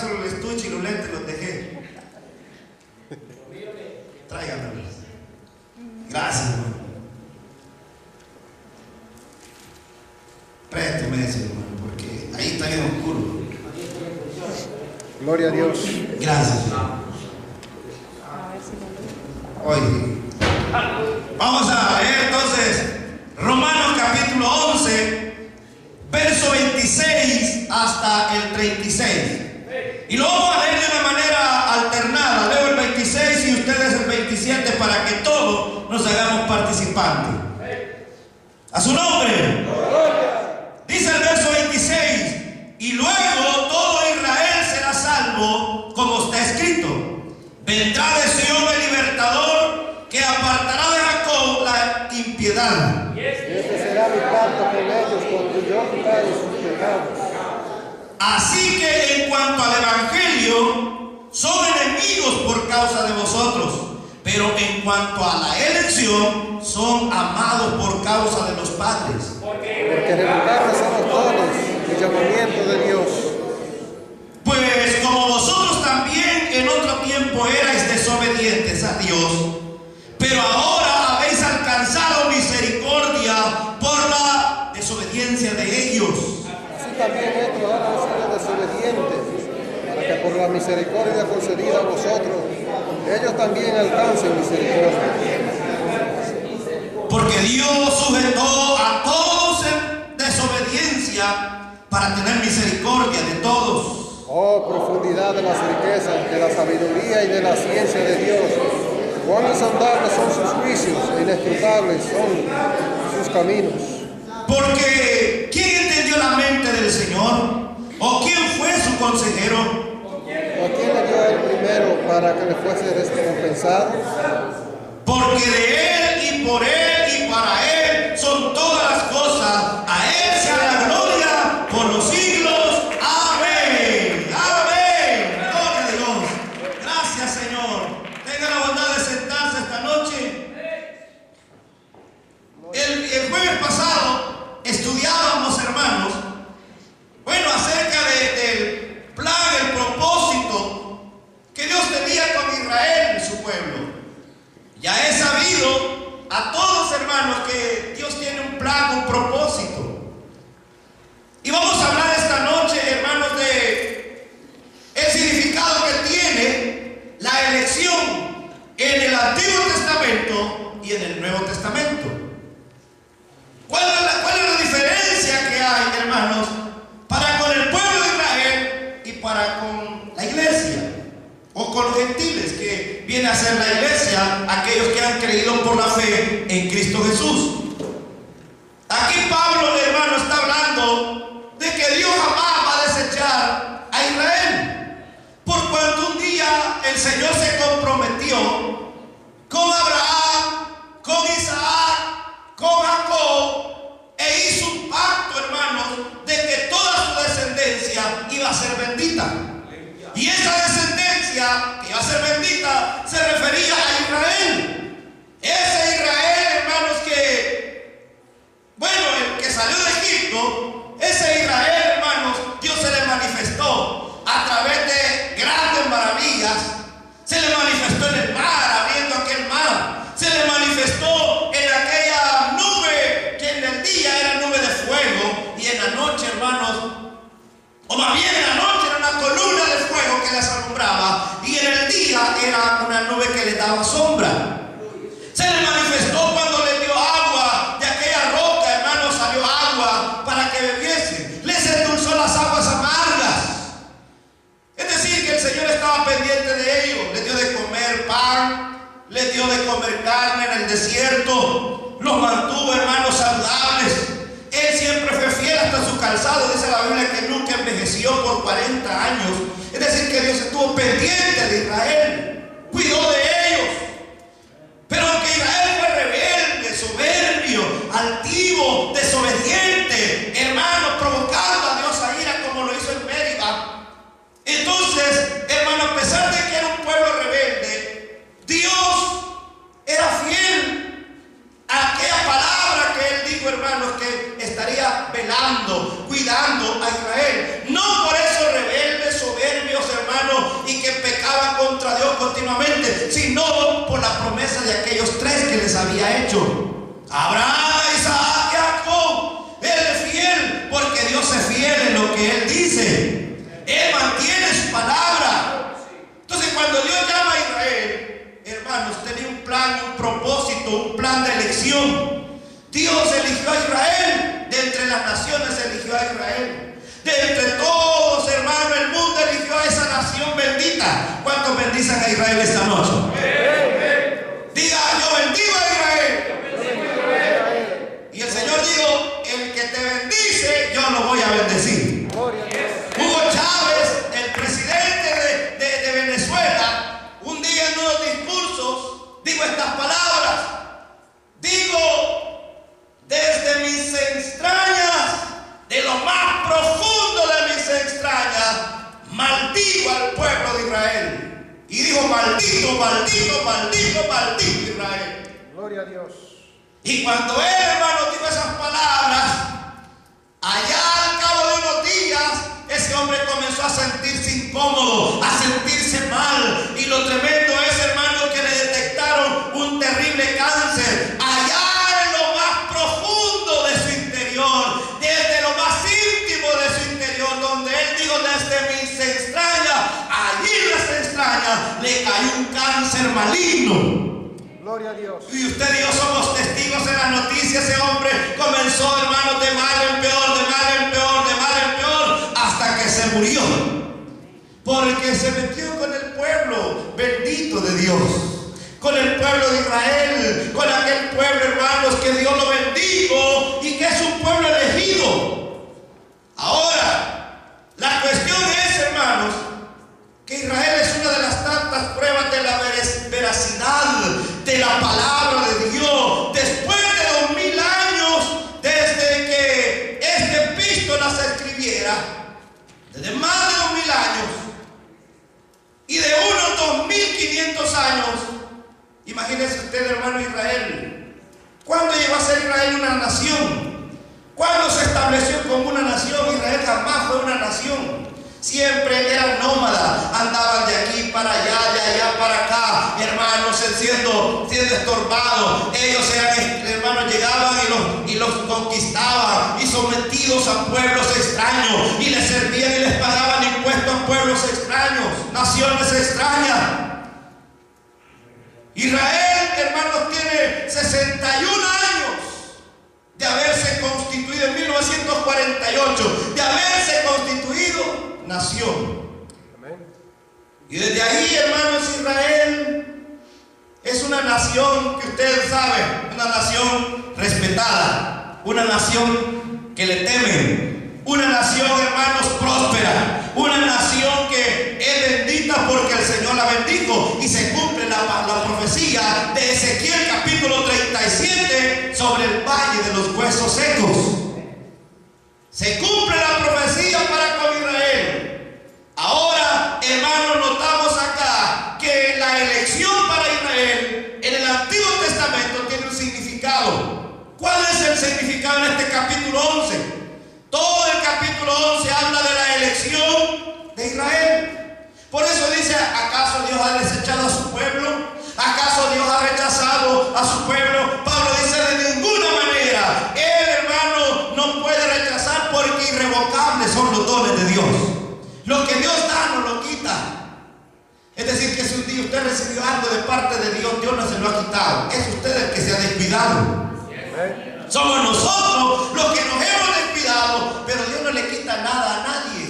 solo el estuche y los lentes los dejé. Tráiganmelos. Gracias, hermano. Présteme ese, hermano, porque ahí está bien oscuro. Gloria a Dios. Gracias. Oye, vamos a leer entonces Romanos capítulo 11, verso 26 hasta el 36. Y lo vamos a leer de una manera alternada. Leo el 26 y ustedes el 27 para que todos nos hagamos participantes. A su nombre. Dice el verso 26: y luego todo Israel será salvo, como está escrito: vendrá de Sion el libertador, que apartará de Jacob la impiedad. Y este será mi pacto con ellos, cuando yo quitare sus pecados. Así que en cuanto al evangelio, son enemigos por causa de vosotros, pero en cuanto a la elección, son amados por causa de los padres. Porque revocados son los dones y llamamiento de Dios. Pues como vosotros también en otro tiempo erais desobedientes a Dios, pero ahora habéis alcanzado misericordia por la desobediencia de ellos. Así también estos han sido desobedientes, para que por la misericordia concedida a vosotros, ellos también alcancen misericordia. Porque Dios sujetó a todos en desobediencia para tener misericordia de todos. Oh, profundidad de las riquezas, de la sabiduría y de la ciencia de Dios. Cuán insondables son sus juicios, inescrutables son sus caminos. Porque ¿quién entendió la mente del Señor? ¿O quién fue su consejero? ¿O quién le dio a él primero para que le fuese recompensado? Porque de Él y por Él y para Él son todas las cosas. A Él sea la gloria por los siglos. Amén. Amén. Gloria a Dios. Gracias, Señor. Tenga la bondad de sentarse esta noche. El jueves pasado estudiábamos, hermanos, bueno, acerca del plan, el propósito que Dios tenía con Israel y su pueblo. Ya he sabido a todos, hermanos, que Dios tiene un plan, un propósito. Y vamos a hablar esta noche, hermanos, de el significado que tiene la elección en el Antiguo Testamento y en el Nuevo Testamento. ¿Cuál es la diferencia que hay, hermanos, para con el pueblo de Israel y para con la iglesia? O con los gentiles, que viene a ser la iglesia, aquellos que han creído por la fe en Cristo Jesús. Aquí Pablo, hermano, está hablando de que Dios jamás va a desechar a Israel, por cuanto un día el Señor se comprometió con Abraham, con Isaac, con Jacob, e hizo un pacto, hermanos, de que toda su descendencia iba a ser bendita. Y esa descendencia que iba a ser bendita se refería a Israel. Ese Israel, hermanos, el que salió de Egipto, ese Israel, hermanos, Dios se le manifestó a través de grandes maravillas. Se le manifestó en el mar, abriendo aquel mar. Se le manifestó en aquella nube que en el día era nube de fuego y en la noche, hermanos, o más bien en la noche era una columna de fuego que les alumbraba y en el día era una nube que les daba sombra. Se le manifestó cuando le dio agua de aquella roca, hermanos, salió agua para que bebiesen. Les endulzó las aguas amargas. Es decir, que el Señor estaba pendiente de ellos. Les dio de comer pan, les dio de comer carne en el desierto, los mantuvo, hermanos, saludables. Él siempre fue fiel hasta su calzado. Dice la Biblia que nunca envejeció por 40 años. Es decir, que Dios estuvo pendiente de Israel, cuidó de ellos. Pero aunque Israel fue rebelde, soberbio, altivo, desobediente, hermano, provocando a Dios a ira como lo hizo en Meriba, entonces, hermano, a pesar de que era un pueblo rebelde, Dios era fiel a aquella palabra que Él dijo, hermanos, que estaría velando, cuidando a Israel. No por eso rebeldes, soberbios, hermanos, continuamente, sino por la promesa de aquellos tres que les había hecho: Abraham, Isaac y Jacob. Él es fiel porque Dios es fiel en lo que Él dice. Él mantiene su palabra. Entonces, cuando Dios llama a Israel, hermanos, tenía un plan, un propósito, un plan de elección. Dios eligió a Israel. De entre las naciones eligió a Israel. De entre todos, hermanos, el mundo eligió a esa nación bendita. ¿Cuántos bendicen a Israel esta noche? Diga: yo bendigo a Israel. Y el Señor dijo: el que te bendice, yo lo voy a bendecir. Hugo Chávez, el presidente de Venezuela, un día en unos discursos dijo estas palabras: digo, desde mis entrañas, de lo más profundo de mis entrañas, maldigo al pueblo de Israel. Y dijo: maldito, maldito, maldito, maldito Israel. Gloria a Dios. Y cuando él, hermano, dijo esas palabras, allá al cabo de unos días, ese hombre comenzó a sentirse incómodo, a sentirse mal. Y lo tremendo es, hermano, que le detectaron un terrible cáncer allá en lo más profundo de su interior, desde lo más íntimo de su interior, donde él dijo: desde mis entrañas, allí en las entrañas le cayó un cáncer maligno. Gloria a Dios. Y usted y yo somos testigos en las noticias. Ese hombre comenzó, hermanos, de mal en peor, de mal en peor, de mal en peor, hasta que se murió. Porque se metió con el pueblo bendito de Dios, con el pueblo de Israel, con aquel pueblo, hermanos, que Dios lo bendijo y que es un pueblo elegido. Ahora, la cuestión es, hermanos, que Israel es una de las tantas pruebas de la veracidad de la palabra de Dios. Después de 2000 años desde que esta epístola se escribiera, desde más de 2000 años y de unos 2500 años, imagínense usted, hermano, Israel. ¿Cuándo llegó a ser Israel una nación? ¿Cuándo se estableció como una nación? Israel jamás fue una nación. Siempre eran nómadas, andaban de aquí para allá, de allá para acá, hermanos, siendo estorbados. Ellos eran, hermanos, llegaban y los conquistaban, y sometidos a pueblos extraños, y les servían y les pagaban impuestos a pueblos extraños, naciones extrañas. Israel, hermanos, tiene 61 años de haberse constituido en 1948, de haberse constituido nación. Amén. Y desde ahí, hermanos, Israel es una nación que ustedes saben, una nación respetada, una nación que le temen, una nación, hermanos, próspera, una nación que es bendita porque el Señor la bendijo. Y se cumple la profecía de Ezequiel capítulo 37 sobre el valle de los huesos secos. Se cumple la profecía para con Israel. Ahora, hermanos, notamos acá que la elección para Israel en el Antiguo Testamento tiene un significado. ¿Cuál es el significado en este capítulo 11? Todo el capítulo 11 habla de la elección de Israel. Por eso dice: ¿acaso Dios ha desechado a su pueblo? ¿Acaso Dios ha rechazado a su pueblo? Pablo dice: de ninguna manera. Él, hermano, no puede rechazar porque irrevocables son los dones de Dios. Lo que Dios da no lo quita. Es decir, que si un día usted recibió algo de parte de Dios, Dios no se lo ha quitado. Es usted el que se ha descuidado. Somos nosotros los que nos hemos descuidado, pero Dios no le quita nada a nadie.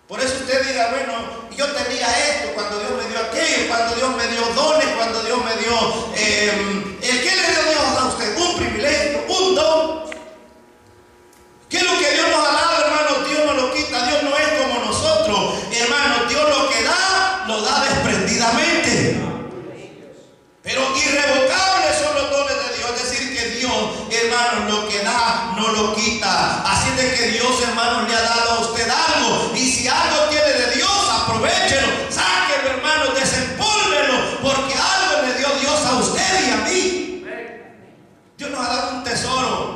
Por eso usted diga: bueno, yo tenía esto cuando Dios me dio aquello, cuando Dios me dio dones, cuando Dios me dio... ¿qué le dio Dios a usted? Un privilegio, un don. ¿Qué es lo que Dios nos ha dado, hermano? Dios no lo quita. Dios no es como nosotros, hermano. Dios lo que da, lo da desprendidamente. Pero irrevocables son los dones de Dios. Es decir, que Dios, hermano, lo que da, no lo quita. Así de que Dios, hermano, le ha dado a usted algo. Y si algo tiene de Dios, aprovéchelo, sáquelo, hermano, desempólvelo, porque algo le dio Dios a usted y a mí. Dios nos ha dado un tesoro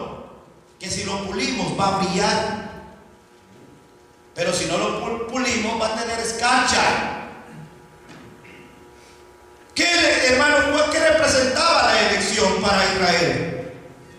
que si lo pulimos va a brillar, pero si no lo pulimos va a tener escarcha. elección para Israel.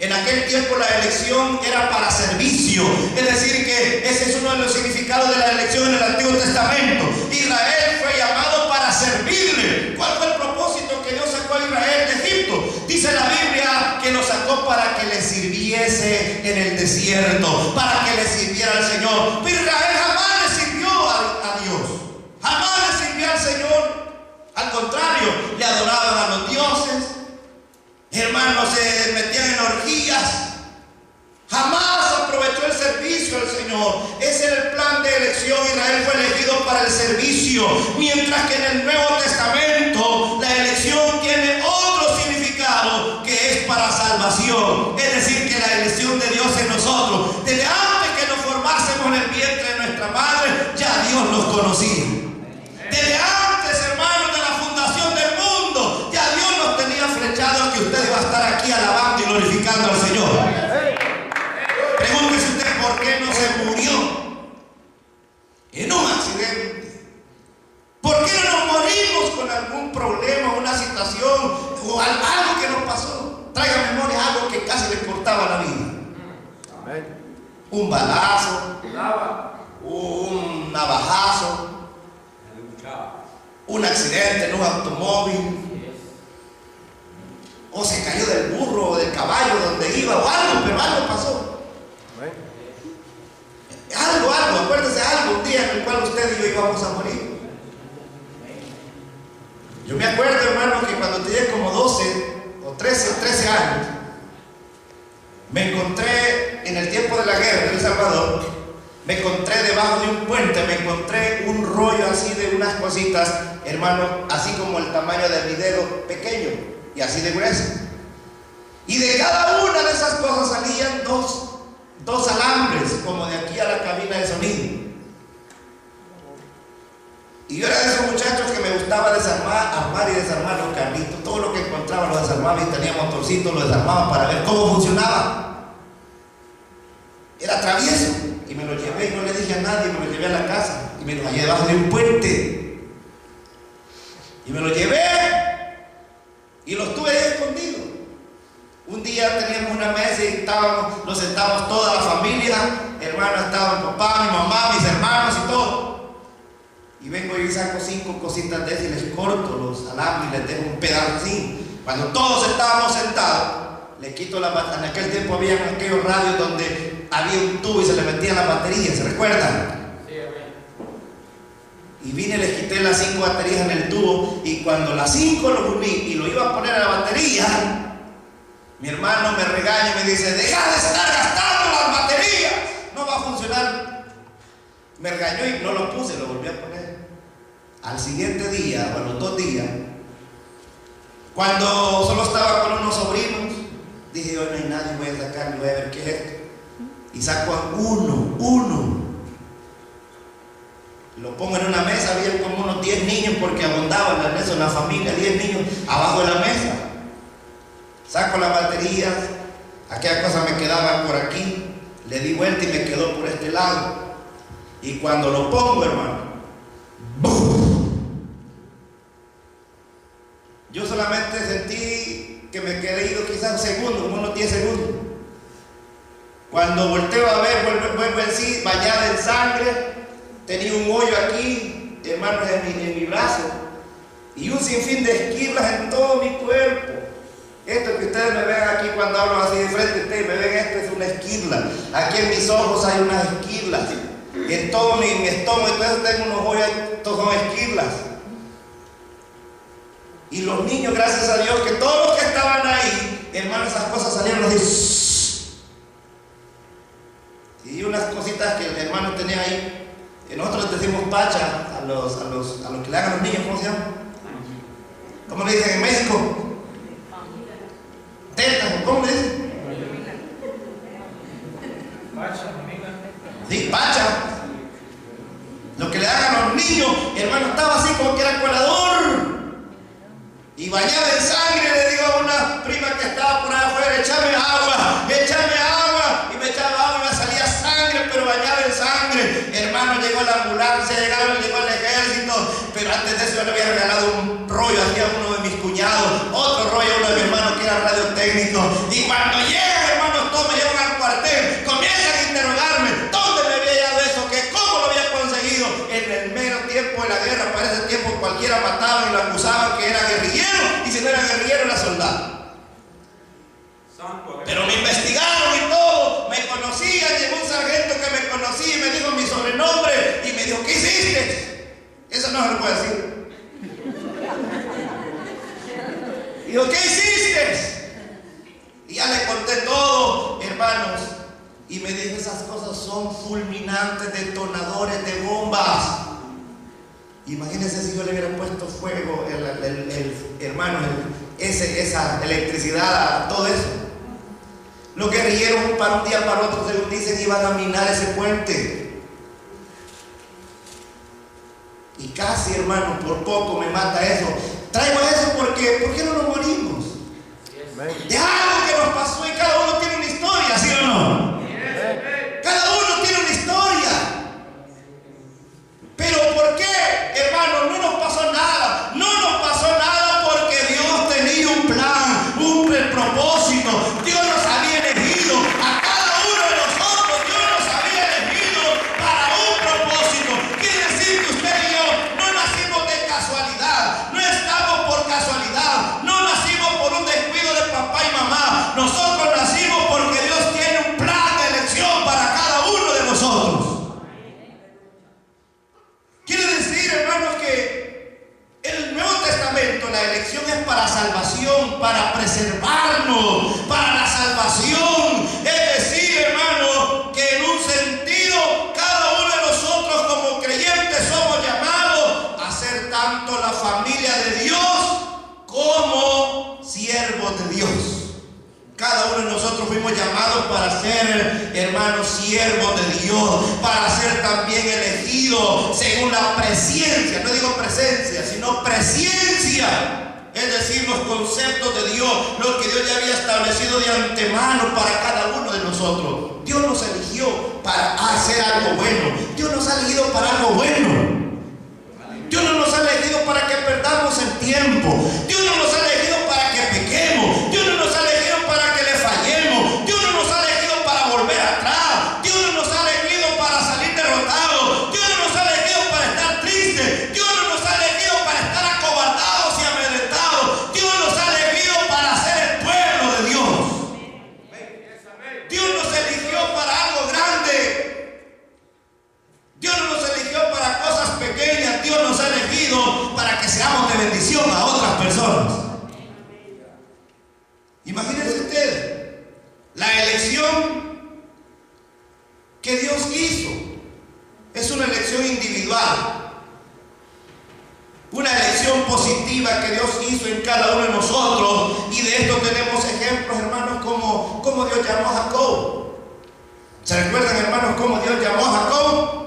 En aquel tiempo la elección era para servicio, es decir que ese es uno de los significados de la elección en el Antiguo Testamento. Israel fue llamado para servirle. ¿Cuál fue el propósito que Dios sacó a Israel de Egipto? Dice la Biblia que lo sacó para que le sirviese en el desierto, para que le sirviera al Señor. Pero Israel jamás le sirvió a Dios, jamás le sirvió al Señor. Al contrario, le adoraban a los dioses. Hermanos, se metían en orgías. Jamás aprovechó el servicio al Señor. Ese era el plan de elección. Israel fue elegido para el servicio, mientras que en el Nuevo Testamento la elección tiene otro significado, que es para salvación. Es decir, que la elección de Dios en nosotros, desde antes que nos formásemos en el vientre de nuestra madre, ya Dios nos conocía. Desde antes, hermanos, de la fundación del mundo, ya Dios nos tenía flechados que usted iba a estar aquí alabando y glorificando al Señor. Pregúntese usted por qué no se murió en un accidente. ¿Por qué no nos morimos con algún problema, una situación o algo que nos pasó? Traiga a memoria algo que casi le cortaba la vida. Un balazo, un navajazo, un accidente en un automóvil, o se cayó del burro o del caballo donde iba, o algo, pero algo pasó. Algo, acuérdese algo, un día en el cual usted y yo íbamos a morir. Yo me acuerdo, hermano, que cuando tenía como 12 o 13 años, me encontré en el tiempo de la guerra en El Salvador, me encontré debajo de un puente, me encontré un rollo así de unas cositas, hermano, así como el tamaño de mi dedo pequeño y así de grueso. Y de cada una de esas cosas salían dos alambres, como de aquí a la cabina de sonido. Y yo era de esos muchachos que me gustaba armar y desarmar los carritos. Todo lo que encontraba lo desarmaba, y tenía motorcitos, lo desarmaba para ver cómo funcionaba. Era travieso. Y me lo llevé y no le dije a nadie, me lo llevé a la casa. Y me lo hallé debajo de un puente. Y me lo llevé y lo estuve ahí escondido. Un día teníamos una mesa y nos sentábamos toda la familia, hermano, estaba mi papá, mi mamá, mis hermanos y todo. Y vengo y saco 5 cositas de esas y les corto los alambres y les dejo un pedazo así. Cuando todos estábamos sentados, le quito la batería. En aquel tiempo había aquellos radios donde había un tubo y se le metía la batería, ¿se recuerdan? Sí, y vine y les quité las 5 baterías en el tubo, y cuando las 5 los uní y lo iba a poner a la batería, mi hermano me regaña y me dice: deja de estar gastando las baterías, no va a funcionar. Me regañó y no lo puse, lo volví a poner. Al siguiente día, o a los 2 días, cuando solo estaba con unos sobrinos, dije: hoy no hay nadie, voy a sacar y voy a ver qué es esto. Y saco a uno. Lo pongo en una mesa, había como unos 10 niños, porque abundaban en eso, en la familia, 10 niños abajo de la mesa. Saco las baterías, aquella cosa me quedaba por aquí, le di vuelta y me quedó por este lado. Y cuando lo pongo, hermano, ¡bum! Yo solamente sentí que me quedé ido quizás un segundo, como unos 10 segundos. Cuando volteo a ver, vuelvo en sí, bañada en sangre, tenía un hoyo aquí, hermanos, en mi brazo, y un sinfín de esquirlas en todo mi cuerpo. Esto que ustedes me ven aquí cuando hablo así de frente, ustedes me ven, esto es una esquirla. Aquí en mis ojos hay unas esquirlas. Y en todo mi estómago, entonces tengo unos hoyos, estos son esquirlas. Y los niños, gracias a Dios, que todos los que estaban ahí, hermanos, esas cosas salieron así. Y unas cositas que el hermano tenía ahí, que nosotros decimos pacha a los que le hagan a los niños, ¿cómo se llama? ¿Cómo le dicen en México? Tetas, ¿cómo le dicen? Sí, pacha. Lo que le hagan a los niños, hermano, estaba así como que era colador. Y bañado en sangre, le digo a una prima que estaba por allá afuera: échame agua. Y me echaba agua y me salía sangre, pero bañado en sangre. Hermano, llegó la ambulancia, llegó el ejército. Pero antes de eso yo le había regalado un rollo hacia uno de mis cuñados, otro rollo a uno de mis hermanos que era radiotécnico. Y cuando llegan, hermanos, todos me llevan al cuartel, comienzan a interrogarme, ¿dónde me había hallado eso? ¿Qué? ¿Cómo lo había conseguido? En el mero tiempo de la guerra, para ese tiempo cualquiera mataba y lo acusaban que era guerrillero, y si no era guerrillero era soldado. Pero me investigaron y todo, me conocían, llegó un sargento que me conocía y me dijo mi sobrenombre y me dijo, ¿qué hiciste? Eso no se lo puedo decir. Y dijo, ¿qué hiciste? Y ya le conté todo, hermanos, y me dijo, esas cosas son fulminantes, detonadores de bombas. Imagínense si yo le hubiera puesto fuego, hermano, esa electricidad, todo eso. Los guerrilleros para un día para otro, según dicen, iban a minar ese puente. Y casi, hermano, por poco me mata eso. Traigo eso porque, ¿por qué no nos morimos? De algo que nos pasó y cada uno tiene una historia, ¿sí o no? Cada uno tiene una historia. Pero ¿por qué, hermano? No nos pasó nada. No nos pasó nada porque Dios tenía un plan, un propósito. Dios nos había elegido a cada uno de nosotros. Dios nos había elegido para un propósito. Quiere decir que usted y yo no nacimos de casualidad. No estamos por casualidad. No nacimos por un descuido de papá y mamá. Nosotros nacimos porque Dios tiene un plan de elección para cada uno de nosotros. Quiere decir, hermanos, que en el Nuevo Testamento la elección es para salvación, para preservarnos, para la salvación. Es decir, hermano, que en un sentido cada uno de nosotros como creyentes somos llamados a ser tanto la familia de Dios como siervos de Dios. Cada uno de nosotros fuimos llamados para ser, hermanos, siervos de Dios, para ser también elegidos según la presciencia, no digo presencia, sino presciencia, es decir, los conceptos de Dios, lo que Dios ya había establecido de antemano para cada uno de nosotros. Dios nos eligió para hacer algo bueno, Dios nos ha elegido para algo bueno. Dios no nos ha elegido para que perdamos el tiempo, Dios no nos ha elegido para que pequemos, Dios no nos ha elegido para que le fallemos, Dios no nos ha elegido para volver atrás, Dios no nos ha elegido para salir derrotados, Dios no nos ha elegido para estar tristes, Dios no nos ha elegido para estar acobardados y amedrentados, Dios nos ha elegido para ser el pueblo de Dios. Dios nos eligió para algo grande. Dios no nos eligió para cosas pequeñas, Dios nos ha elegido para que seamos de bendición a otras personas. Imagínense ustedes, la elección que Dios hizo es una elección individual, una elección positiva que Dios hizo en cada uno de nosotros, y de esto tenemos ejemplos, hermanos, como Dios llamó a Jacob. ¿Se recuerdan, hermanos, cómo Dios llamó a Jacob?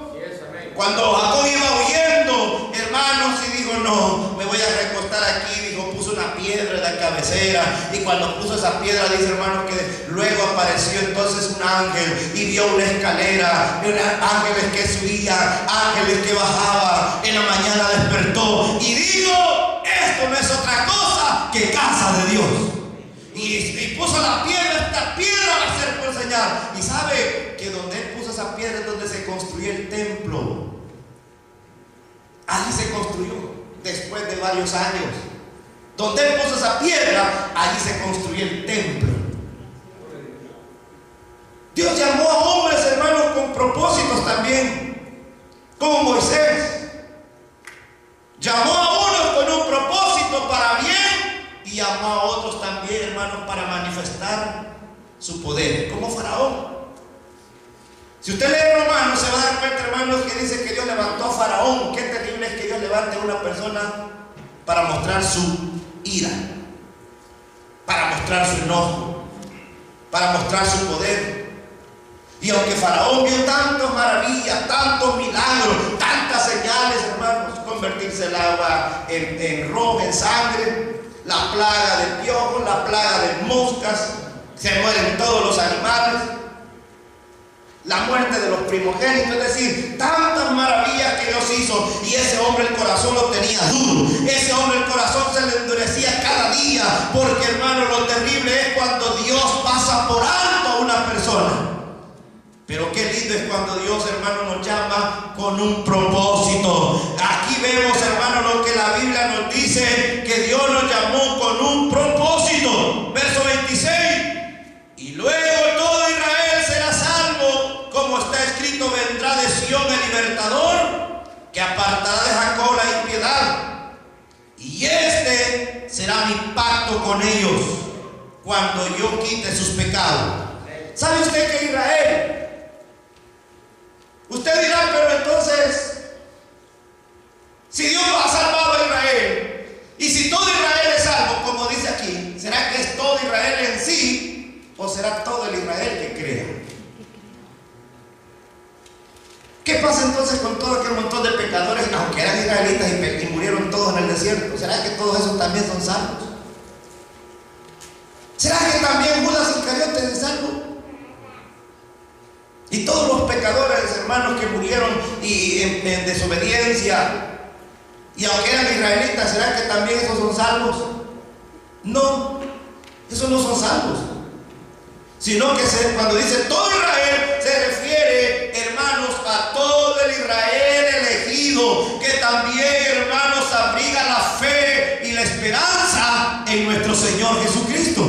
Cuando Jacob iba huyendo, hermanos, y dijo, no, me voy a recostar aquí, dijo, puso una piedra de la cabecera, y cuando puso esa piedra, dice, hermanos, que luego apareció entonces un ángel y vio una escalera, ángeles que subían, ángeles que bajaban, en la mañana despertó y dijo, esto no es otra cosa que casa de Dios. Y puso la piedra, esta piedra va a ser por señal. Y sabe que donde él puso esa piedra es donde se construyó el templo. Allí se construyó después de varios años. Donde él puso esa piedra, allí se construyó el templo. Dios llamó a hombres, hermanos, con propósitos también, como Moisés. Llamó a unos con un propósito para bien, y llamó a otros también, hermanos, para manifestar su poder, como Faraón. Si usted lee Romanos, se va a dar cuenta, hermanos, que dice que Dios levantó a Faraón. Qué terrible es que Dios levante a una persona para mostrar su ira, para mostrar su enojo, para mostrar su poder. Y aunque Faraón vio tantas maravillas, tantos milagros, tantas señales, hermanos, convertirse el agua en rojo, en sangre, la plaga de piojos, la plaga de moscas, se mueren todos los animales, la muerte de los primogénitos, es decir, tantas maravillas que Dios hizo, y ese hombre el corazón lo tenía duro, ese hombre el corazón se le endurecía cada día, porque, hermano, lo terrible Pero qué lindo es cuando Dios, hermano, nos llama con un propósito. Aquí vemos, hermano, lo que la Biblia nos dice, que Dios nos llamó con un propósito. Verso 26. Y luego todo Israel será salvo, como está escrito: vendrá de Sión el libertador, que apartará de Jacob la impiedad. Y este será mi pacto con ellos, cuando yo quite sus pecados. ¿Sabe usted que Israel? Usted dirá, pero entonces, si Dios ha salvado a Israel, y si todo Israel es salvo, como dice aquí, ¿será que es todo Israel en sí, o será todo el Israel que crea? ¿Qué pasa entonces con todo aquel montón de pecadores, aunque eran israelitas y murieron todos en el desierto? ¿Será que todos esos también son salvos? ¿Será que también Judas Iscariote es salvo? Y todos los pecadores, hermanos, que murieron en desobediencia, y aunque eran israelitas, ¿será que también esos son salvos? No, esos no son salvos. Sino que cuando dice todo Israel, se refiere, hermanos, a todo el Israel elegido, que también, hermanos, abriga la fe y la esperanza en nuestro Señor Jesucristo.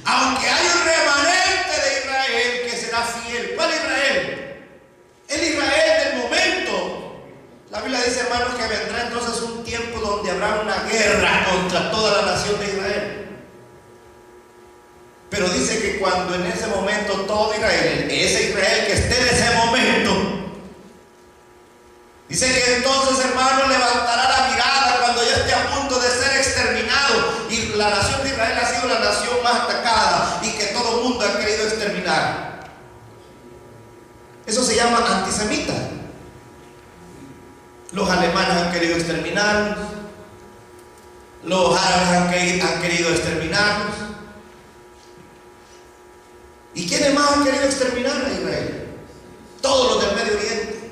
Aunque hay un remanente de Israel que será fiel. ¿Cuál Israel? El Israel del momento. La Biblia dice, hermanos, que vendrá entonces un tiempo donde habrá una guerra contra toda la nación de Israel. Pero dice que cuando en ese momento todo Israel, ese Israel que esté en ese momento, dice que entonces, hermanos, levantará la mirada cuando ya esté a punto de ser exterminado. Y la nación de Israel ha sido la nación más atacada y que todo el mundo ha querido exterminar. Eso se llama antisemita. Los alemanes han querido exterminarnos, los árabes han querido exterminarnos. ¿Y quiénes más han querido exterminar a Israel? Todos los del Medio Oriente.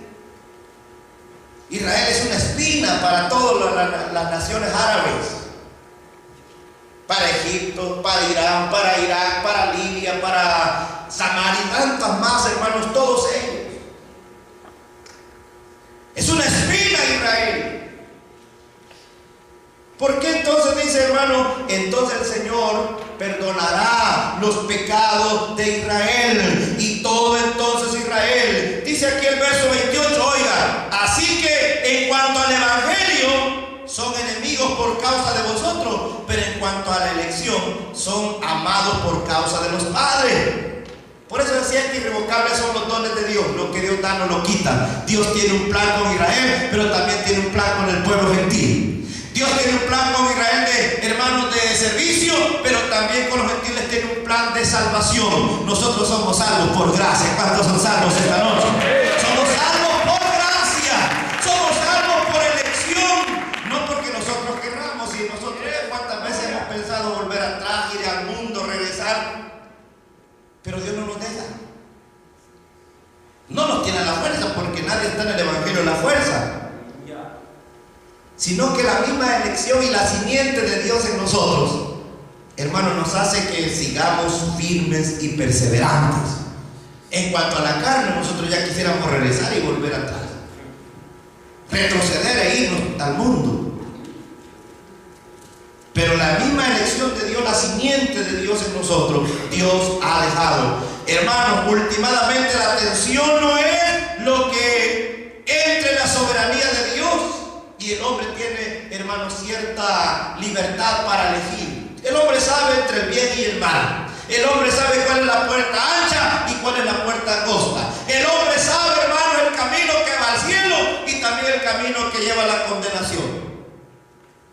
Israel es una espina para todas las naciones árabes, para Egipto, para Irán, para Irak, para Libia, para Samaria y tantas más, hermanos, todos ellos. Es una espina Israel. ¿Por qué entonces dice, hermano? Entonces el Señor perdonará los pecados de Israel y todo entonces Israel. Dice aquí el verso 28, oiga, así que en cuanto al evangelio son enemigos por causa de vosotros, pero en cuanto a la elección son amados por causa de los padres. Por eso decía que irrevocables son los dones de Dios. Lo que Dios da no lo quita. Dios tiene un plan con Israel, pero también tiene un plan con el pueblo gentil. Dios tiene un plan con Israel de hermanos de servicio, pero también con los gentiles tiene un plan de salvación. Nosotros somos salvos por gracia. ¿Cuántos son salvos esta noche? Somos salvos por gracia. Somos salvos por elección, no porque nosotros querramos. Y nosotros, ¿cuántas veces hemos pensado volver atrás, ir al mundo, regresar? Pero Dios no nos deja. No nos tiene a la fuerza, porque nadie está en el evangelio a la fuerza, sino que la misma elección y la simiente de Dios en nosotros, hermanos, nos hace que sigamos firmes y perseverantes. En cuanto a la carne, nosotros ya quisiéramos regresar y volver atrás, retroceder e irnos al mundo. Pero la misma elección de Dios, la simiente de Dios en nosotros, Dios ha dejado. Hermanos, últimamente la atención no es lo que entre la soberanía de Dios, y el hombre tiene, hermanos, cierta libertad para elegir. El hombre sabe entre el bien y el mal. El hombre sabe cuál es la puerta ancha y cuál es la puerta angosta. El hombre sabe, hermano, el camino que va al cielo y también el camino que lleva a la condenación.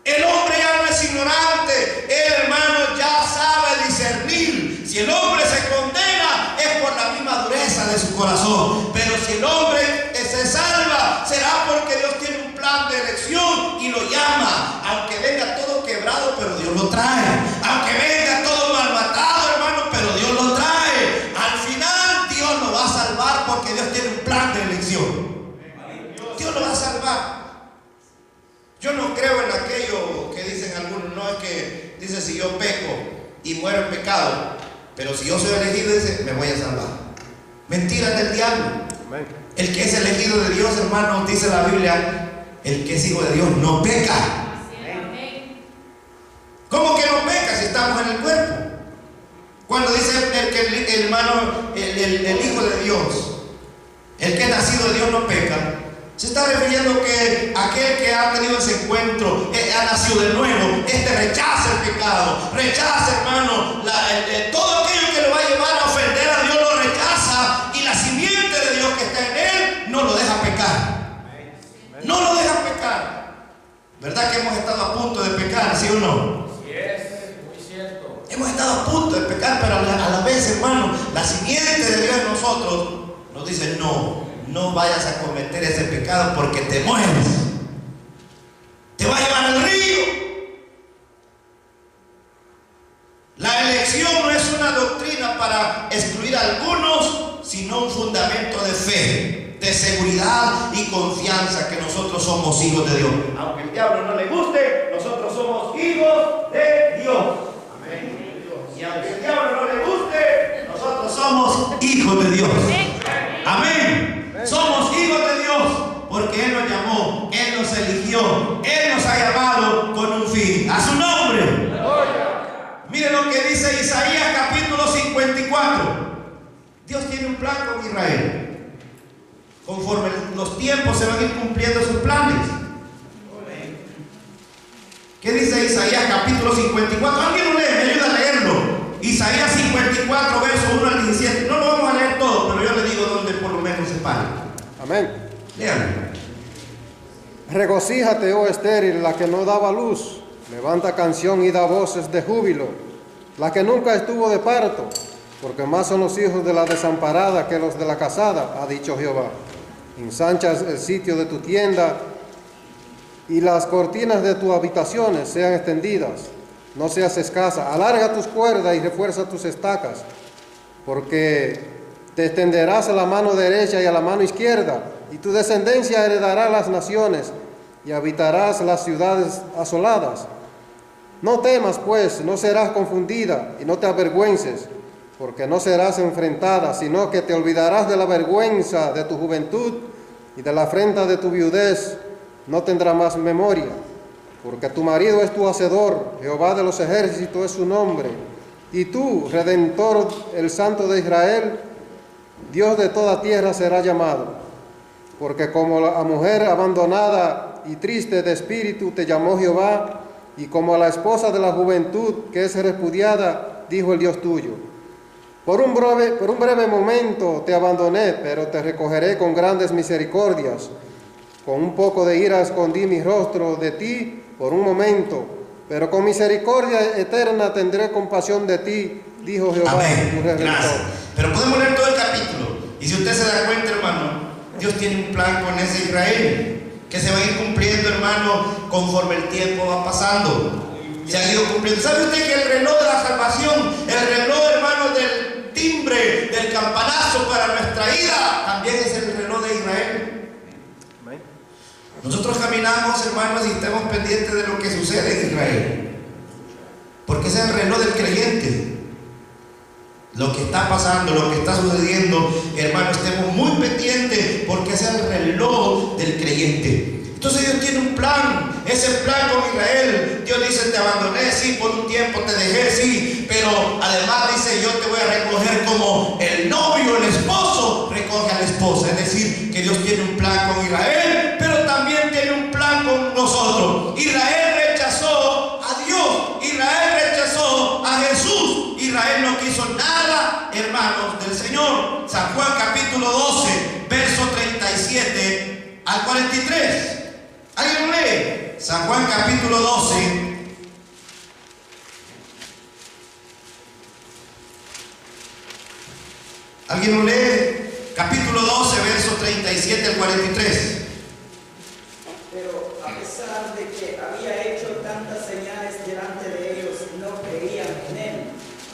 El hombre ya no es ignorante. El hermano ya sabe discernir. Si el hombre se condena es por la misma dureza de su corazón. Pero si el hombre se salva, será porque Dios tiene un plan de elección y lo llama. Aunque venga todo quebrado, pero Dios lo trae. Aunque venga todo malmatado, hermano, pero Dios lo trae. Al final Dios lo va a salvar porque Dios tiene un plan de elección. Dios lo va a salvar. Yo no creo en aquello que dicen algunos, no es que dice si yo peco y muero en pecado, pero si yo soy elegido, dice me voy a salvar. Mentiras del diablo. Amén. El que es elegido de Dios, hermanos, dice la Biblia, el que es hijo de Dios no peca. ¿Cómo que no peca si estamos en el cuerpo? Cuando dice el hermano, el hijo de Dios, el que es nacido de Dios no peca, se está refiriendo que aquel que ha tenido ese encuentro, ha nacido de nuevo, rechaza el pecado, rechaza, hermano, todo aquello que lo va a llevar a ofender a Dios lo rechaza, y la simiente de Dios que está en él no lo deja pecar. No lo deja pecar. ¿Verdad que hemos estado a punto de pecar, sí o no? Sí, es muy cierto. Hemos estado a punto de pecar, pero a la vez, hermano, la simiente de Dios en nosotros nos dice: no vayas a cometer ese pecado porque te mueres. Te va a llevar al río. La elección no es una doctrina para excluir a algunos, sino un fundamento de fe, de seguridad y confianza que nosotros somos hijos de Dios. Aunque el diablo no le guste, nosotros somos hijos de Dios. Amén. Y aunque el diablo no le guste, nosotros somos hijos de Dios. Amén. Somos hijos de Dios porque Él nos llamó, Él nos eligió, Él nos ha llamado con un fin. A su nombre. Mire lo que dice Isaías capítulo 54. Dios tiene un plan con Israel. Conforme los tiempos se van a ir cumpliendo sus planes. ¿Qué dice Isaías capítulo 54? ¿Alguien lo lee? Me ayuda a leerlo. Isaías 54, verso 1 al 17. No lo vamos a leer todo, pero yo le digo dónde por lo menos se para. Amén. Léanlo. Regocíjate, oh estéril, la que no daba luz. Levanta canción y da voces de júbilo. La que nunca estuvo de parto, porque más son los hijos de la desamparada que los de la casada, ha dicho Jehová. Ensanchas el sitio de tu tienda y las cortinas de tus habitaciones sean extendidas. No seas escasa, alarga tus cuerdas y refuerza tus estacas, porque te extenderás a la mano derecha y a la mano izquierda, y tu descendencia heredará las naciones y habitarás las ciudades asoladas. No temas, pues, no serás confundida y no te avergüences, porque no serás enfrentada, sino que te olvidarás de la vergüenza de tu juventud y de la afrenta de tu viudez, no tendrá más memoria. Porque tu marido es tu hacedor, Jehová de los ejércitos es su nombre. Y tú, Redentor, el Santo de Israel, Dios de toda tierra será llamado. Porque como a mujer abandonada y triste de espíritu te llamó Jehová, y como a la esposa de la juventud que es repudiada, dijo el Dios tuyo. Por un breve momento te abandoné, pero te recogeré con grandes misericordias. Con un poco de ira escondí mi rostro de ti por un momento, pero con misericordia eterna tendré compasión de ti, dijo Jehová, tu Redentor. Gracias. Pero podemos leer todo el capítulo. Y si usted se da cuenta, hermano, Dios tiene un plan con ese Israel que se va a ir cumpliendo, hermano, conforme el tiempo va pasando. Se ha ido cumpliendo. ¿Sabe usted que el reloj de la salvación, el reloj, hermano, del timbre, del campanazo para nuestra ida, también es el reloj de Israel? Nosotros caminamos, hermanos, y estamos pendientes de lo que sucede en Israel, porque ese es el reloj del creyente. Lo que está pasando, lo que está sucediendo, hermano, estemos muy pendientes, porque ese es el reloj del creyente. Entonces Dios tiene un plan, ese plan con Israel. Dios dice: te abandoné, sí, por un tiempo te dejé, sí, pero además dice: yo te voy a recoger como el novio, el esposo recoge a la esposa. Es decir, que Dios tiene un plan con Israel, pero también tiene un plan con nosotros. Israel rechazó a Dios, Israel rechazó a Jesús, Israel no quiso nada, hermanos, del Señor. San Juan capítulo 12, verso 37 al 43. ¿Alguien lee? San Juan capítulo 12. ¿Alguien lo lee? Capítulo 12, versos 37 al 43. Pero a pesar de que había hecho tantas señales delante de ellos, no creían en él,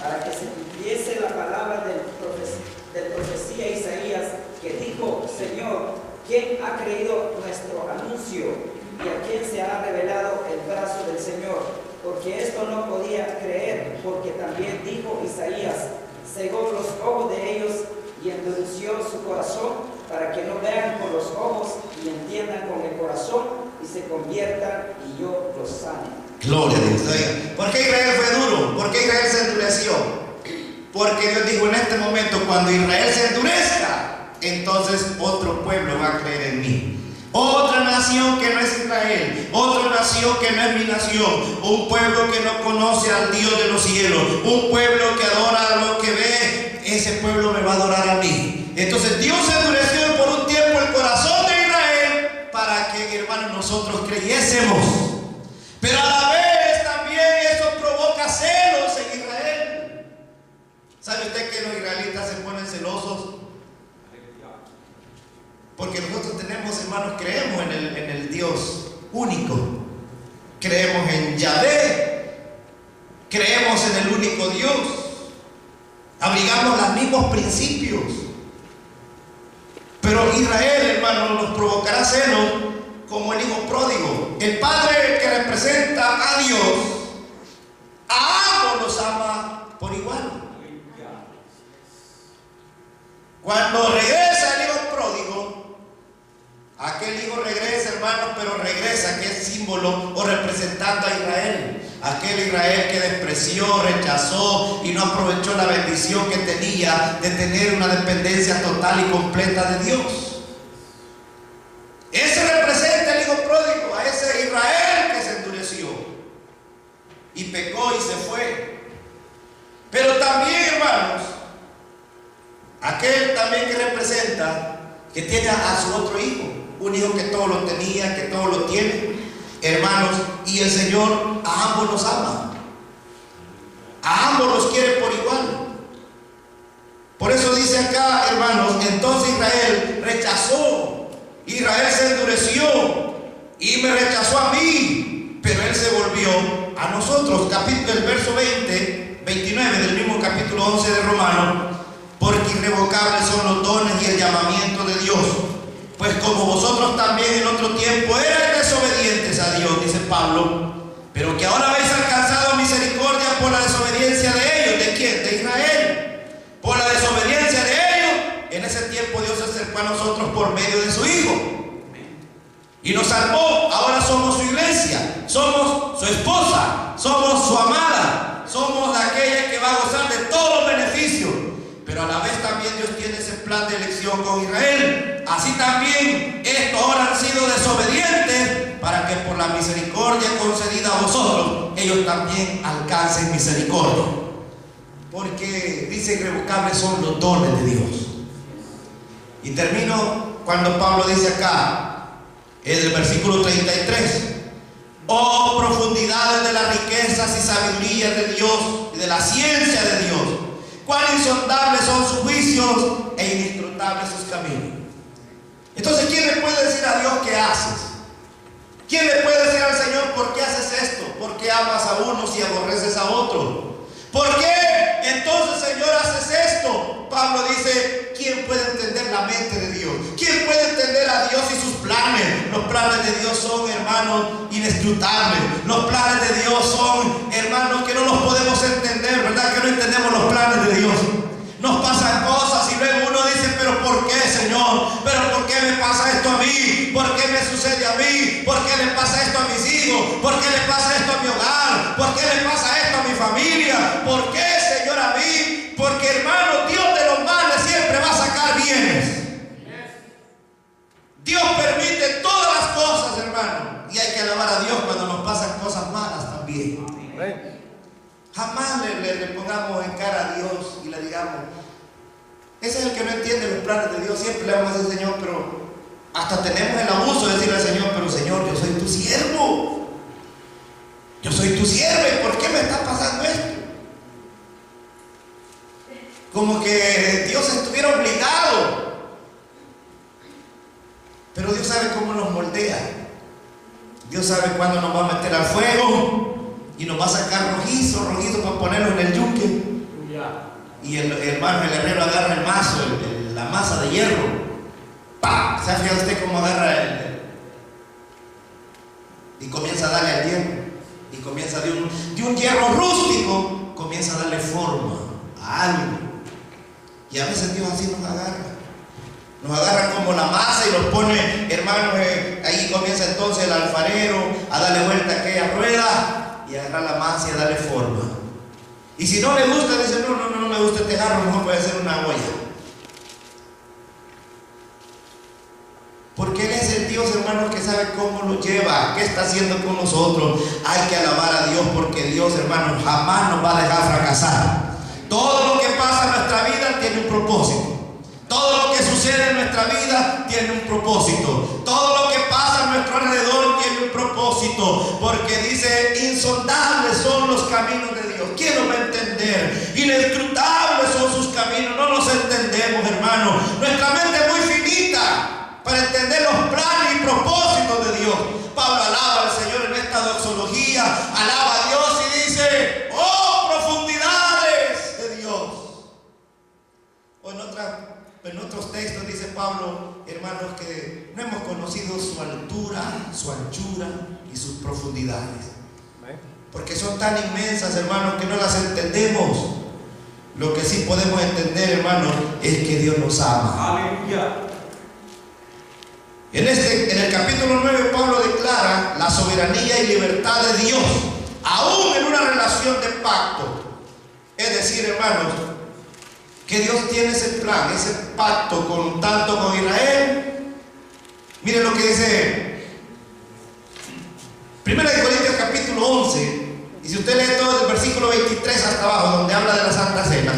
para que se cumpliese la palabra del profecía Isaías, que dijo: Señor, ¿quién ha creído nuestro anuncio? ¿Y a quién se ha revelado el brazo del Señor? Porque esto no podía creer, porque también dijo Isaías: cegó los ojos de ellos y endureció su corazón para que no vean con los ojos y entiendan con el corazón y se conviertan y yo los sane. Gloria a Dios. Oiga, ¿por qué Israel fue duro? ¿Por qué Israel se endureció? Porque Dios dijo en este momento, cuando Israel se endurezca, entonces otro pueblo va a creer en mí. Otra nación que no es Israel, otra nación que no es mi nación, un pueblo que no conoce al Dios de los cielos, un pueblo que adora a lo que ve, ese pueblo me va a adorar a mí. Entonces Dios endureció por un tiempo el corazón de Israel para que, hermanos, nosotros creyésemos. Pero a la vez también eso provoca celos en Israel. ¿Sabe usted que los israelitas se ponen celosos? Porque nosotros tenemos, hermanos, creemos en el Dios único. Creemos en Yahvé. Creemos en el único Dios. Abrigamos los mismos principios. Pero Israel, hermanos, nos provocará celos como el hijo pródigo. El padre que representa a Dios, a ambos los ama por igual. Cuando regresa el hijo pródigo, aquel hijo regresa, hermanos, pero regresa, que es símbolo o representando a Israel. Aquel Israel que despreció, rechazó y no aprovechó la bendición que tenía de tener una dependencia total y completa de Dios. Ese representa el hijo pródigo, a ese Israel que se endureció y pecó y se fue. Pero también, hermanos, aquel también que representa, que tiene a su otro hijo, un hijo que todo lo tenía, que todo lo tiene, hermanos, y el Señor a ambos los ama, a ambos los quiere por igual. Por eso dice acá, hermanos, entonces Israel rechazó, Israel se endureció y me rechazó a mí, pero él se volvió a nosotros. El verso 29 del mismo capítulo 11 de Romanos: porque irrevocables son los dones y el llamamiento de Dios, pues como vosotros también en otro tiempo erais desobedientes a Dios, dice Pablo, pero que ahora habéis alcanzado misericordia por la desobediencia de ellos. ¿De quién? De Israel. Por la desobediencia de ellos, en ese tiempo Dios se acercó a nosotros por medio de su Hijo y nos salvó. Ahora somos su iglesia, somos su esposa, somos su amada, somos aquella que va a gozar de todos los beneficios. Pero a la vez también Dios tiene ese plan de elección con Israel. Así también estos ahora han sido desobedientes para que por la misericordia concedida a vosotros, ellos también alcancen misericordia. Porque dice que irrevocables son los dones de Dios. Y termino cuando Pablo dice acá, en el versículo 33: oh profundidades de las riquezas y sabiduría de Dios y de la ciencia de Dios, cuán insondables son sus juicios e inescrutables sus caminos. Entonces, ¿quién le puede decir a Dios qué haces? ¿Quién le puede decir al Señor por qué haces esto? ¿Por qué amas a unos y aborreces a otros? ¿Por qué entonces, Señor, haces esto? Pablo dice: ¿quién puede entender la mente de Dios? ¿Quién puede entender a Dios y sus planes? Los planes de Dios son, hermanos, inescrutables. Los planes de Dios son, hermanos, que no los podemos entender, ¿verdad? Que no entendemos los planes de Dios. Nos pasan cosas y luego uno dice: ¿pero por qué, Señor? ¿Pero por qué me pasa esto a mí? ¿Por qué me sucede a mí? ¿Por qué le pasa esto a mis hijos? ¿Por qué le pasa esto a mi hogar? ¿Por qué le pasa esto a mi familia? ¿Por qué, Señor, a mí? Porque, hermano, Dios de los males siempre va a sacar bienes. Dios permite todas las cosas, hermano, y hay que alabar a Dios cuando nos pasan cosas malas también. Jamás le pongamos en cara a Dios y le digamos: ese es el que no entiende los planes de Dios. Siempre le vamos a decir: Señor, pero hasta tenemos el abuso de decirle al Señor: pero Señor, yo soy tu siervo, yo soy tu siervo, ¿y por qué me está pasando esto? Como que Dios estuviera obligado. Pero Dios sabe cómo nos moldea. Dios sabe cuándo nos va a meter al fuego y nos va a sacar rojizo para ponerlo en el yunque. Y el hermano, el herrero, agarra el mazo, la masa de hierro. ¡Pam! ¿Se ha fijado usted cómo agarra y comienza a darle al hierro? Y comienza de un hierro rústico, comienza a darle forma a algo. Y a veces Dios así nos agarra. Nos agarra como la masa y los pone, hermanos, ahí comienza entonces el alfarero a darle vuelta a aquella rueda y a agarrar la masa y a darle forma. Y si no le gusta, dice, no me gusta este jarro, mejor puede ser una olla. Porque Él es el Dios, hermanos, que sabe cómo lo lleva, qué está haciendo con nosotros. Hay que alabar a Dios, porque Dios, hermanos, jamás nos va a dejar fracasar. Todo lo que pasa en nuestra vida tiene un propósito. Todo lo que sucede en nuestra vida tiene un propósito. Todo lo que pasa a nuestro alrededor tiene un propósito. Porque dice, insondables son los caminos de Dios. ¿Quién lo va a entender? Inescrutables son sus caminos. No los entendemos, hermano. Nuestra mente es muy finita para entender los planes y propósitos de Dios. Pablo alaba al Señor en esta doxología. Alaba a Dios y dice, oh, profundidades de Dios. O en otros textos dice Pablo, hermanos, que no hemos conocido su altura, su anchura y sus profundidades. Porque son tan inmensas, hermanos, que no las entendemos. Lo que sí podemos entender, hermanos, es que Dios nos ama. Aleluya. En el capítulo 9, Pablo declara la soberanía y libertad de Dios, aún en una relación de pacto. Es decir, hermanos, que Dios tiene ese plan, ese pacto tanto con Israel. Miren lo que dice 1 Corintios capítulo 11, y si usted lee todo el versículo 23 hasta abajo, donde habla de la Santa Cena.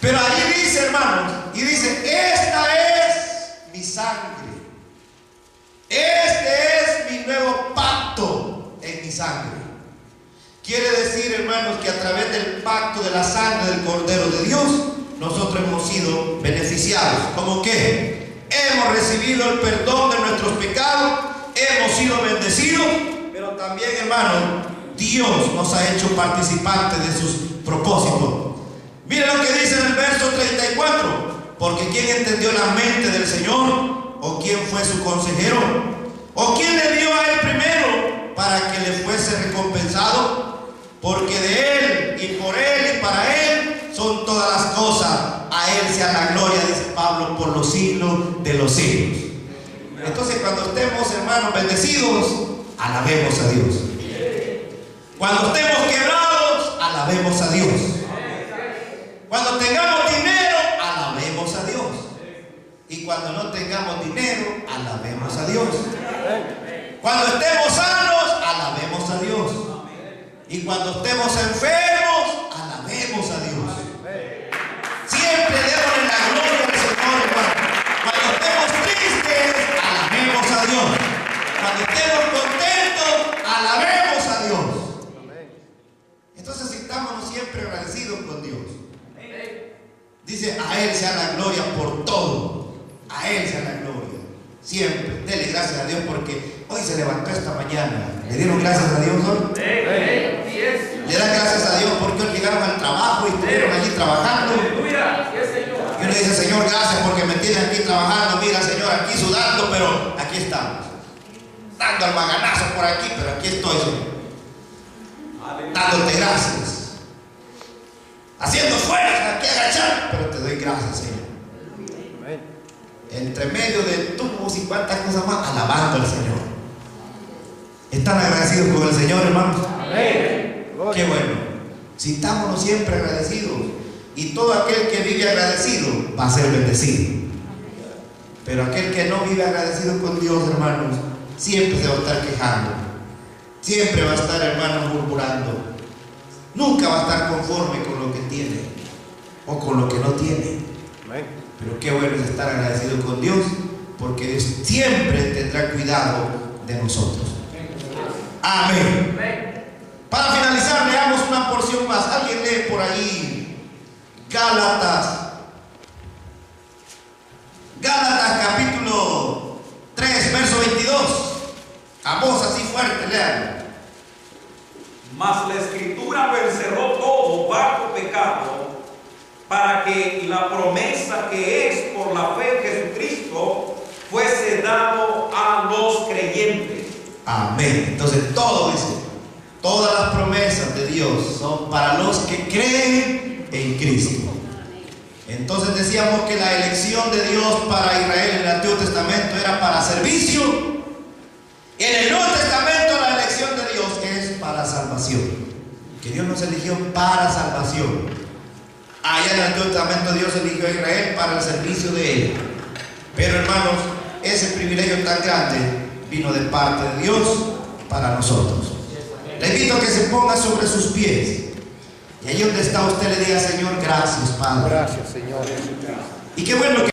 Pero allí dice, hermanos, y dice, esta es mi sangre. Este es mi nuevo pacto en mi sangre. Quiere decir, hermanos, que a través del pacto de la sangre del Cordero de Dios, nosotros hemos sido beneficiados. ¿Cómo qué? Hemos recibido el perdón de nuestros pecados, hemos sido bendecidos, pero también, hermanos, Dios nos ha hecho participantes de sus propósitos. Miren lo que dice en el verso 34. Porque ¿quién entendió la mente del Señor? ¿O quién fue su consejero? ¿O quién le dio a él primero para que le fuese recompensado? Porque de él y por él y para él son todas las cosas. A él sea la gloria, dice Pablo, por los siglos de los siglos. Entonces, cuando estemos, hermanos, bendecidos, alabemos a Dios. Cuando estemos quebrados, alabemos a Dios. Cuando tengamos dinero, alabemos a Dios. Y cuando no tengamos dinero, alabemos a Dios. Cuando estemos sanos, alabemos a Dios. Y cuando estemos enfermos, alabemos a Dios. Siempre démosle la gloria al Señor, hermano. Cuando estemos tristes, alabemos a Dios. Cuando estemos contentos, alabemos a Dios. Entonces, sintámonos siempre agradecidos con Dios. Dice, a Él sea la gloria por todo. A Él sea la gloria. Siempre. Dele gracias a Dios porque hoy se levantó esta mañana. ¿Le dieron gracias a Dios hoy? Le dan gracias a Dios porque hoy llegaron al trabajo y estuvieron allí trabajando. Y uno dice, Señor, gracias porque me tienes aquí trabajando. Mira, Señor, aquí sudando, pero aquí estamos. Dando al maganazo por aquí, pero aquí estoy, Señor. Dándote gracias. Haciendo fuerza, aquí agachar, pero te doy gracias, Señor. Entre medio de tubos y cuantas cosas más, alabando al Señor. ¿Están agradecidos con el Señor, hermanos? Qué bueno. Sintámonos siempre agradecidos. Y todo aquel que vive agradecido va a ser bendecido. Pero aquel que no vive agradecido con Dios, hermanos, siempre se va a estar quejando. Siempre va a estar, hermanos, murmurando. Nunca va a estar conforme con lo que tiene o con lo que no tiene. Pero qué bueno es estar agradecido con Dios, porque Dios siempre tendrá cuidado de nosotros. Amén. Para finalizar, leamos una porción más. ¿Alguien lee por ahí Gálatas capítulo 3, verso 22? A voz así fuerte, lean. Mas la Escritura lo encerró todo bajo pecado, para que la promesa que es por la fe en Jesucristo fuese dado a los creyentes. Amén. Entonces todo dice, todas las promesas de Dios son para los que creen en Cristo. Entonces decíamos que la elección de Dios para Israel en el Antiguo Testamento era para servicio. En el Nuevo Testamento la elección de Dios es para salvación. Que Dios nos eligió para salvación. Allá en el Antiguo Testamento Dios eligió a Israel para el servicio de Él. Pero hermanos, ese privilegio tan grande vino de parte de Dios para nosotros. Le invito a que se ponga sobre sus pies. Y ahí donde está usted le diga: Señor, gracias, Padre. Gracias, Señor. Y qué bueno que